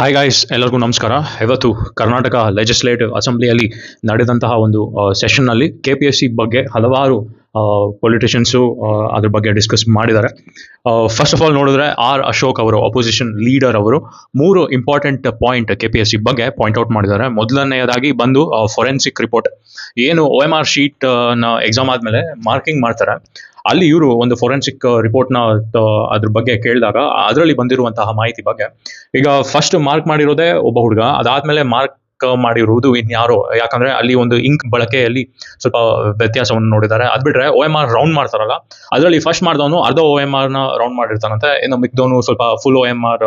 Hi guys, ಎಲ್ಲರಿಗೂ ನಮಸ್ಕಾರ. ಇವತ್ತು ಕರ್ನಾಟಕ ಲೆಜಿಸ್ಲೇಟಿವ್ ಅಸೆಂಬ್ಲಿಯಲ್ಲಿ ನಡೆದಂತಹ ಒಂದು ಸೆಷನ್ನಲ್ಲಿ KPSC ಬಗ್ಗೆ ಹಲವಾರು ಪೊಲಿಟಿಷಿಯನ್ಸು ಅದ್ರ ಬಗ್ಗೆ ಡಿಸ್ಕಸ್ ಮಾಡಿದ್ದಾರೆ. ಫಸ್ಟ್ ಆಫ್ ಆಲ್ ನೋಡಿದ್ರೆ ಅಶೋಕ್ ಅವರು, ಅಪೋಸಿಷನ್ ಲೀಡರ್ ಅವರು, 3 ಇಂಪಾರ್ಟೆಂಟ್ ಪಾಯಿಂಟ್ KPSC ಬಗ್ಗೆ ಪಾಯಿಂಟ್ ಔಟ್ ಮಾಡಿದ್ದಾರೆ. ಮೊದಲನೆಯದಾಗಿ ಬಂದು ಫೊರೆನ್ಸಿಕ್ ರಿಪೋರ್ಟ್. ಏನು OMR ಶೀಟ್ ನ ಎಕ್ಸಾಮ್ ಆದ್ಮೇಲೆ ಮಾರ್ಕಿಂಗ್ ಮಾಡ್ತಾರೆ, ಅಲ್ಲಿ ಇವರು ಒಂದು ಫೊರೆನ್ಸಿಕ್ ರಿಪೋರ್ಟ್ನ ಅದ್ರ ಬಗ್ಗೆ ಕೇಳಿದಾಗ ಅದರಲ್ಲಿ ಬಂದಿರುವಂತಹ ಮಾಹಿತಿ ಬಗ್ಗೆ, ಈಗ ಫಸ್ಟ್ ಮಾರ್ಕ್ ಮಾಡಿರೋದೇ ಒಬ್ಬ ಹುಡುಗ, ಅದಾದ್ಮೇಲೆ ಮಾರ್ಕ್ ಮಾಡಿರುವುದು ಇನ್ಯಾರೋ, ಯಾಕಂದ್ರೆ ಅಲ್ಲಿ ಒಂದು ಇಂಕ್ ಬಳಕೆಯಲ್ಲಿ ಸ್ವಲ್ಪ ವ್ಯತ್ಯಾಸವನ್ನು ನೋಡಿದ್ದಾರೆ. ಅದ್ ಬಿಟ್ರೆ OMR ರೌಂಡ್ ಮಾಡ್ತಾರಲ್ಲ, ಅದರಲ್ಲಿ ಫಸ್ಟ್ ಮಾಡಿದವನು ಅರ್ಧ OMR ನ ರೌಂಡ್ ಮಾಡಿರ್ತಾನಂತೆ, ಇನ್ನು ಮಿಕ್ದವನು ಸ್ವಲ್ಪ ಫುಲ್ OMR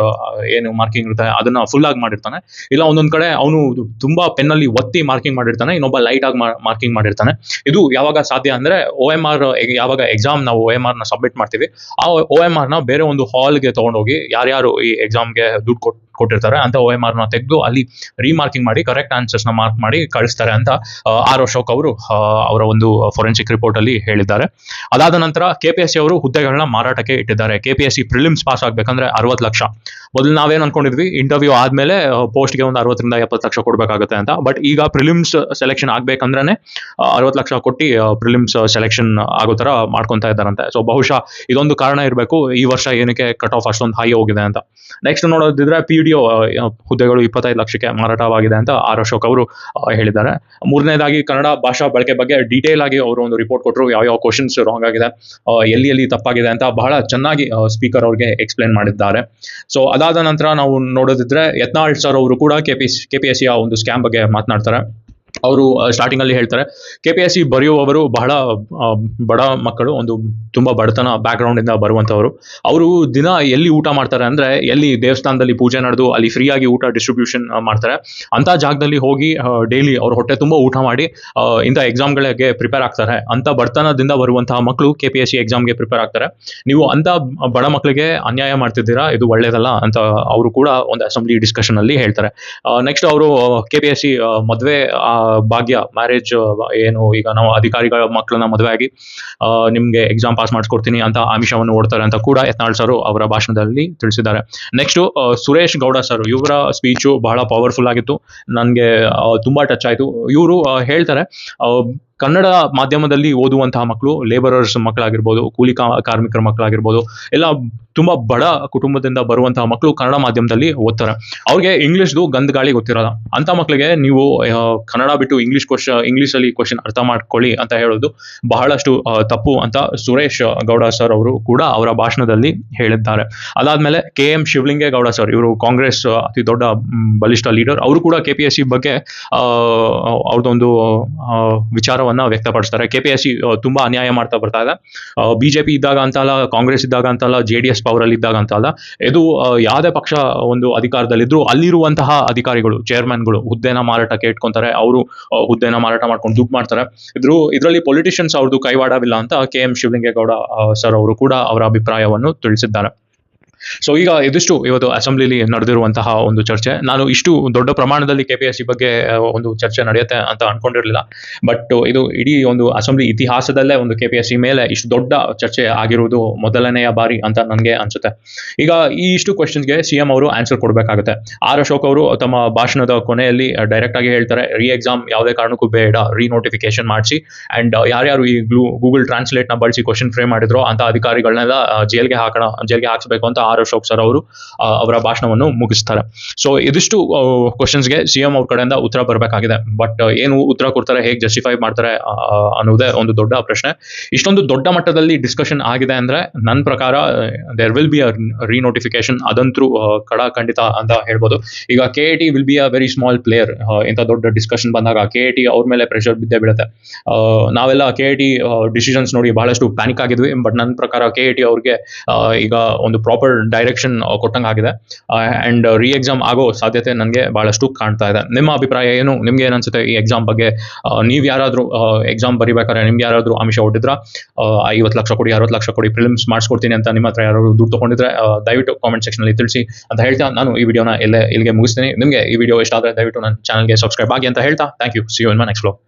ಏನು ಮಾರ್ಕಿಂಗ್ ಇರುತ್ತೆ ಅದನ್ನ ಫುಲ್ ಆಗಿ ಮಾಡಿರ್ತಾನೆ. ಇಲ್ಲ ಒಂದೊಂದ್ ಕಡೆ ಅವನು ತುಂಬಾ ಪೆನ್ನಲ್ಲಿ ಒತ್ತಿ ಮಾರ್ಕಿಂಗ್ ಮಾಡಿರ್ತಾನೆ, ಇನ್ನೊಬ್ಬ ಲೈಟ್ ಆಗಿ ಮಾರ್ಕಿಂಗ್ ಮಾಡಿರ್ತಾನೆ. ಇದು ಯಾವಾಗ ಸಾಧ್ಯ ಅಂದ್ರೆ OMR ಯಾವಾಗ ಎಕ್ಸಾಮ್ ನಾವು OMR ನ ಸಬ್ಮಿಟ್ ಮಾಡ್ತೀವಿ, ಆ OMR ನ ಬೇರೆ ಒಂದು ಹಾಲ್ಗೆ ತಗೊಂಡೋಗಿ ಯಾರ್ಯಾರು ಈ ಎಕ್ಸಾಮ್ಗೆ ದುಡ್ಡು ಕೊಟ್ಟಿರ್ತಾರೆ ಅಂತ OMR ನ ತೆಗೆದು ಅಲ್ಲಿ ರೀಮಾರ್ಕಿಂಗ್ ಮಾಡಿ ಕರೆಕ್ಟ್ ಆನ್ಸರ್ಸ್ ನ ಮಾರ್ಕ್ ಮಾಡಿ ಕಳಿಸ್ತಾರೆ ಅಂತ ಅಶೋಕ್ ಅವರು ಅವರ ಒಂದು ಫೊರೆನ್ಸಿಕ್ ರಿಪೋರ್ಟ್ ಅಲ್ಲಿ ಹೇಳಿದ್ದಾರೆ. ಅದಾದ ನಂತರ KPSC ಅವರು ಹುದ್ದೆಗಳನ್ನ ಮಾರಾಟಕ್ಕೆ ಇಟ್ಟಿದ್ದಾರೆ. KPSC ಪ್ರಿಲಿಮ್ಸ್ ಪಾಸ್ ಆಗ್ಬೇಕಂದ್ರೆ 60 ಲಕ್ಷ. ಮೊದಲು ನಾವೇನ್ ಅನ್ಕೊಂಡಿದ್ವಿ, ಇಂಟರ್ವ್ಯೂ ಆದ್ಮೇಲೆ ಪೋಸ್ಟ್ಗೆ ಒಂದು 60 ರಿಂದ 70 ಲಕ್ಷ ಕೊಡ್ಬೇಕಾಗುತ್ತೆ ಅಂತ. ಬಟ್ ಈಗ ಪ್ರಿಲಿಮ್ಸ್ ಸೆಲೆಕ್ಷನ್ ಆಗ್ಬೇಕಂದ್ರೆ 60 ಲಕ್ಷ ಕೊಟ್ಟು ಪ್ರಿಲಿಮ್ಸ್ ಸೆಲೆಕ್ಷನ್ ಆಗೋ ತರ ಮಾಡ್ಕೊಂತಾ ಇದ್ದಾರಂತೆ. ಸೊ ಬಹುಶಃ ಇದೊಂದು ಕಾರಣ ಇರಬೇಕು ಈ ವರ್ಷ ಏನಕ್ಕೆ ಕಟ್ ಆಫ್ ಅಷ್ಟೊಂದು ಹೈ ಹೋಗಿದೆ ಅಂತ. ನೆಕ್ಸ್ಟ್ ನೋಡೋದಿದ್ರೆ PDO ಹುದ್ದೆಗಳು 25 ಲಕ್ಷಕ್ಕೆ ಮಾರಾಟವಾಗಿದೆ ಅಂತ ಅಶೋಕ್ ಅವರು ಹೇಳಿದ್ದಾರೆ. ಮೂರನೇದಾಗಿ ಕನ್ನಡ ಭಾಷಾ ಬಳಕೆ ಬಗ್ಗೆ ಡೀಟೇಲ್ ಆಗಿ ಅವರು ಒಂದು ರಿಪೋರ್ಟ್ ಕೊಟ್ಟರು. ಯಾವ ಕ್ವಶನ್ಸ್ ರಾಂಗ್ ಆಗಿದೆ, ಎಲ್ಲಿ ತಪ್ಪಾಗಿದೆ ಅಂತ ಬಹಳ ಚೆನ್ನಾಗಿ ಸ್ಪೀಕರ್ ಅವ್ರಿಗೆ ಎಕ್ಸ್ಪ್ಲೇನ್ ಮಾಡಿದ್ದಾರೆ. ಸೊ ಅದಾದ ನಂತರ ನಾವು ನೋಡೋದಿದ್ರೆ ಯತ್ನಾಳ್ ಸರ್ ಅವರು ಕೂಡ KPSC ಒಂದು ಸ್ಕ್ಯಾಮ್ ಬಗ್ಗೆ ಮಾತನಾಡ್ತಾರೆ. ಅವರು ಸ್ಟಾರ್ಟಿಂಗ್ ಅಲ್ಲಿ ಹೇಳ್ತಾರೆ, KPSC ಬರೆಯುವವರು ಬಹಳ ಬಡ ಮಕ್ಕಳು, ಒಂದು ತುಂಬಾ ಬಡತನ ಬ್ಯಾಕ್ ಗ್ರೌಂಡ್ ಇಂದ ಬರುವಂತವರು. ಅವರು ದಿನ ಎಲ್ಲಿ ಊಟ ಮಾಡ್ತಾರೆ ಅಂದ್ರೆ, ಎಲ್ಲಿ ದೇವಸ್ಥಾನದಲ್ಲಿ ಪೂಜೆ ನಡೆದು ಅಲ್ಲಿ ಫ್ರೀ ಆಗಿ ಊಟ ಡಿಸ್ಟ್ರಿಬ್ಯೂಷನ್ ಮಾಡ್ತಾರೆ ಅಂತ ಜಾಗದಲ್ಲಿ ಹೋಗಿ ಡೈಲಿ ಅವ್ರ ಹೊಟ್ಟೆ ತುಂಬಾ ಊಟ ಮಾಡಿ ಇಂಥ ಎಕ್ಸಾಮ್ಗಳಿಗೆ ಪ್ರಿಪೇರ್ ಆಗ್ತಾರೆ. ಅಂತ ಬಡತನದಿಂದ ಬರುವಂತಹ ಮಕ್ಕಳು KPSC ಎಕ್ಸಾಮ್ಗೆ ಪ್ರಿಪೇರ್ ಆಗ್ತಾರೆ. ನೀವು ಅಂತ ಬಡ ಮಕ್ಕಳಿಗೆ ಅನ್ಯಾಯ ಮಾಡ್ತಿದ್ದೀರಾ, ಇದು ಒಳ್ಳೇದಲ್ಲ ಅಂತ ಅವರು ಕೂಡ ಒಂದು ಅಸೆಂಬ್ಲಿ ಡಿಸ್ಕಷನ್ ಅಲ್ಲಿ ಹೇಳ್ತಾರೆ. ನೆಕ್ಸ್ಟ್ ಅವರು KPSC ಮದುವೆ ಭಾಗ್ಯ, ಮ್ಯಾರೇಜ್, ಏನು ಈಗ ನಾವು ಅಧಿಕಾರಿಗಳ ಮಕ್ಕಳನ್ನ ಮದುವೆ ಆಗಿ ನಿಮ್ಗೆ ಎಕ್ಸಾಮ್ ಪಾಸ್ ಮಾಡಿಸ್ಕೊಡ್ತೀನಿ ಅಂತ ಆಮಿಷವನ್ನು ಓಡ್ತಾರೆ ಅಂತ ಕೂಡ ಯತ್ನಾಳ್ ಸರ್ ಅವರ ಭಾಷಣದಲ್ಲಿ ತಿಳಿಸಿದ್ದಾರೆ. ನೆಕ್ಸ್ಟ್ ಸುರೇಶ್ ಗೌಡ ಸರ್, ಇವರ ಸ್ಪೀಚು ಬಹಳ ಪವರ್ಫುಲ್ ಆಗಿತ್ತು, ನನಗೆ ತುಂಬಾ ಟಚ್ ಆಯ್ತು. ಇವರು ಹೇಳ್ತಾರೆ, ಕನ್ನಡ ಮಾಧ್ಯಮದಲ್ಲಿ ಓದುವಂತಹ ಮಕ್ಕಳು, ಲೇಬರರ್ಸ್ ಮಕ್ಕಳಾಗಿರ್ಬೋದು, ಕೂಲಿ ಕಾರ್ಮಿಕರ ಮಕ್ಕಳಾಗಿರ್ಬೋದು, ಎಲ್ಲ ತುಂಬಾ ಬಡ ಕುಟುಂಬದಿಂದ ಬರುವಂತಹ ಮಕ್ಕಳು ಕನ್ನಡ ಮಾಧ್ಯಮದಲ್ಲಿ ಓದ್ತಾರೆ. ಅವ್ರಿಗೆ ಇಂಗ್ಲಿಷ್ದು ಗಂಧ ಗಾಳಿ ಗೊತ್ತಿರಲ್ಲ. ಅಂತ ಮಕ್ಕಳಿಗೆ ನೀವು ಕನ್ನಡ ಬಿಟ್ಟು ಇಂಗ್ಲಿಷ್ ಅಲ್ಲಿ ಕ್ವಶನ್ ಅರ್ಥ ಮಾಡ್ಕೊಳ್ಳಿ ಅಂತ ಹೇಳೋದು ಬಹಳಷ್ಟು ತಪ್ಪು ಅಂತ ಸುರೇಶ್ ಗೌಡ ಸರ್ ಅವರು ಕೂಡ ಅವರ ಭಾಷಣದಲ್ಲಿ ಹೇಳಿದ್ದಾರೆ. ಅದಾದ್ಮೇಲೆ KM ಶಿವಲಿಂಗೇಗೌಡ ಸರ್, ಇವರು ಕಾಂಗ್ರೆಸ್ ಅತಿ ದೊಡ್ಡ ಬಲಿಷ್ಠ ಲೀಡರ್, ಅವರು ಕೂಡ KPSC ಬಗ್ಗೆ ಅವ್ರದ್ದೊಂದು ವಿಚಾರವನ್ನ ವ್ಯಕ್ತಪಡಿಸ್ತಾರೆ. KPSC ತುಂಬಾ ಅನ್ಯಾಯ ಮಾಡ್ತಾ ಬರ್ತಾ ಇದೆ. BJP ಇದ್ದಾಗ ಅಂತ ಅಲ್ಲ, ಕಾಂಗ್ರೆಸ್ ಇದ್ದಾಗ ಅಂತ ಅಲ್ಲ, JDS ಪವರ್ ಅಲ್ಲಿ ಇದ್ದಾಗ ಅಂತ ಅಲ್ಲ, ಇದು ಯಾವುದೇ ಪಕ್ಷ ಒಂದು ಅಧಿಕಾರದಲ್ಲಿದ್ರು ಅಲ್ಲಿರುವಂತಹ ಅಧಿಕಾರಿಗಳು, ಚೇರ್ಮನ್ಗಳು ಹುದ್ದೆನ ಮಾರಾಟಕ್ಕೆ ಇಟ್ಕೊಂತಾರೆ, ಅವರು ಹುದ್ದೆನ ಮಾರಾಟ ಮಾಡ್ಕೊಂಡು ದುಡ್ಡು ಮಾಡ್ತಾರೆ. ಇದರಲ್ಲಿ ಪೊಲಿಟಿಷಿಯನ್ಸ್ ಅವ್ರದ್ದು ಕೈವಾಡವಿಲ್ಲ ಅಂತ KM ಶಿವಲಿಂಗೇಗೌಡ ಸರ್ ಅವರು ಕೂಡ ಅವರ ಅಭಿಪ್ರಾಯವನ್ನು ತಿಳಿಸಿದ್ದಾರೆ. ಸೊ ಈಗ ಇದಿಷ್ಟು ಇವತ್ತು ಅಸೆಂಬ್ಲಿಲಿ ನಡೆದಿರುವಂತಹ ಒಂದು ಚರ್ಚೆ. ನಾನು ಇಷ್ಟು ದೊಡ್ಡ ಪ್ರಮಾಣದಲ್ಲಿ KPSC ಬಗ್ಗೆ ಒಂದು ಚರ್ಚೆ ನಡೆಯುತ್ತೆ ಅಂತ ಅನ್ಕೊಂಡಿರ್ಲಿಲ್ಲ. ಬಟ್ ಇದು ಇಡೀ ಒಂದು ಅಸೆಂಬ್ಲಿ ಇತಿಹಾಸದಲ್ಲೇ ಒಂದು KPSC ಮೇಲೆ ಇಷ್ಟು ದೊಡ್ಡ ಚರ್ಚೆ ಆಗಿರುವುದು ಮೊದಲನೆಯ ಬಾರಿ ಅಂತ ನನಗೆ ಅನ್ಸುತ್ತೆ. ಈಗ ಈ ಇಷ್ಟು ಕ್ವೆಶನ್ಸ್ಗೆ CM ಅವರು ಆನ್ಸರ್ ಕೊಡಬೇಕಾಗುತ್ತೆ. ಅಶೋಕ್ ಅವರು ತಮ್ಮ ಭಾಷಣದ ಕೊನೆಯಲ್ಲಿ ಡೈರೆಕ್ಟ್ ಆಗಿ ಹೇಳ್ತಾರೆ, ಎಕ್ಸಾಮ್ ಯಾವುದೇ ಕಾರಣಕ್ಕೂ ಬೇಡ, ನೋಟಿಫಿಕೇಶನ್ ಮಾಡಿಸಿ, ಅಂಡ್ ಯಾರ್ಯಾರು ಈ ಗೂಗಲ್ ಟ್ರಾನ್ಸ್ಲೇಟ್ ನ ಬಳಸಿ ಕ್ವಶನ್ ಫ್ರೇಮ್ ಮಾಡಿದ್ರು ಅಂತ ಅಧಿಕಾರಿಗಳನ್ನೆಲ್ಲ ಜೈಲ್ಗೆ ಹಾಕಿಸ್ಬೇಕು ಅಂತ ಅಶೋಕ್ ಸರ್ ಅವರು ಅವರ ಭಾಷಣವನ್ನು ಮುಗಿಸ್ತಾರೆ. ಸೊ ಇದಿಷ್ಟು ಕ್ವಶನ್ಸ್ಗೆ CM ಅವ್ರ ಕಡೆಯಿಂದ ಉತ್ತರ ಬರಬೇಕಾಗಿದೆ. ಬಟ್ ಏನು ಉತ್ತರ ಕೊಡ್ತಾರೆ, ಹೇಗೆ ಜಸ್ಟಿಫೈ ಮಾಡ್ತಾರೆ ಅನ್ನೋದೇ ಒಂದು ದೊಡ್ಡ ಪ್ರಶ್ನೆ. ಇಷ್ಟೊಂದು ದೊಡ್ಡ ಮಟ್ಟದಲ್ಲಿ ಡಿಸ್ಕಷನ್ ಆಗಿದೆ ಅಂದ್ರೆ ನನ್ನ ಪ್ರಕಾರ ದೇರ್ ವಿಲ್ ಬಿ ಅ ರೀನೋಟಿಫಿಕೇಶನ್, ಅದಂತೂ ಖಂಡಿತ ಅಂತ ಹೇಳ್ಬೋದು. ಈಗ KAT will be a very small player. ಇಂಥ ದೊಡ್ಡ ಡಿಸ್ಕಷನ್ ಬಂದಾಗ KAT ಅವ್ರ ಮೇಲೆ ಪ್ರೆಷರ್ ಬಿದ್ದೇ ಬೀಳುತ್ತೆ. ನಾವೆಲ್ಲ KAT ಡಿಸಿಷನ್ಸ್ ನೋಡಿ ಬಹಳಷ್ಟು ಪ್ಯಾನಿಕ್ ಆಗಿದ್ವಿ. ಬಟ್ ನನ್ನ ಪ್ರಕಾರ KAT ಅವ್ರಿಗೆ ಈಗ ಒಂದು ಪ್ರಾಪರ್ ಡೈರೆಕ್ಷನ್ ಕೊಟ್ಟಂಗೆ ಆಗಿದೆ. ಅಂಡ್ ಎಕ್ಸಾಮ್ ಆಗೋ ಸಾಧ್ಯತೆ ನನಗೆ ಬಹಳಷ್ಟು ಕಾಣ್ತಾ ಇದೆ. ನಿಮ್ಮ ಅಭಿಪ್ರಾಯ ಏನು? ನಿಮ್ಗೆ ಏನನ್ಸುತ್ತೆ ಈ ಎಕ್ಸಾಮ್ ಬಗ್ಗೆ? ನೀವು ಯಾರಾದ್ರೂ ಎಕ್ಸಾಮ್ ಬರಿಬೇಕಾದ್ರೆ ನಿಮ್ಗೆ ಯಾರಾದ್ರೂ ಆಮಿಷ ಒಡ್ಡಿದ್ರ, 50 ಲಕ್ಷ ಕೊಡಿ, 60 ಲಕ್ಷ ಕೊಡಿ, ಪ್ರಿಲಿಮ್ಸ್ ಮಾಡಿಸ್ಕೊಡ್ತೀನಿ ಅಂತ ನಿಮ್ಮ ಹತ್ರ ಯಾರು ದುಡ್ಡು ತಗೊಂಡಿದ್ರೆ ದಯವಿಟ್ಟು ಕಾಮೆಂಟ್ ಸೆಕ್ಷನ್ ಅಲ್ಲಿ ತಿಳಿಸಿ ಅಂತ ಹೇಳ್ತಾ ನಾನು ಈ ವಿಡಿಯೋನ ಇಲ್ಲಿಗೆ ಮುಗಿಸ್ತೀನಿ. ನಿಮಗೆ ಈ ವಿಡಿಯೋ ಇಷ್ಟ ಆದ್ರೆ ದಯವಿಟ್ಟು ನನ್ನ ಚಾನಲ್ಗೆ ಸಬ್ಸ್ಕ್ರೈಬ್ ಆಗಿ ಅಂತ ಹೇಳ್ತಾ thank you. See you in my next vlog.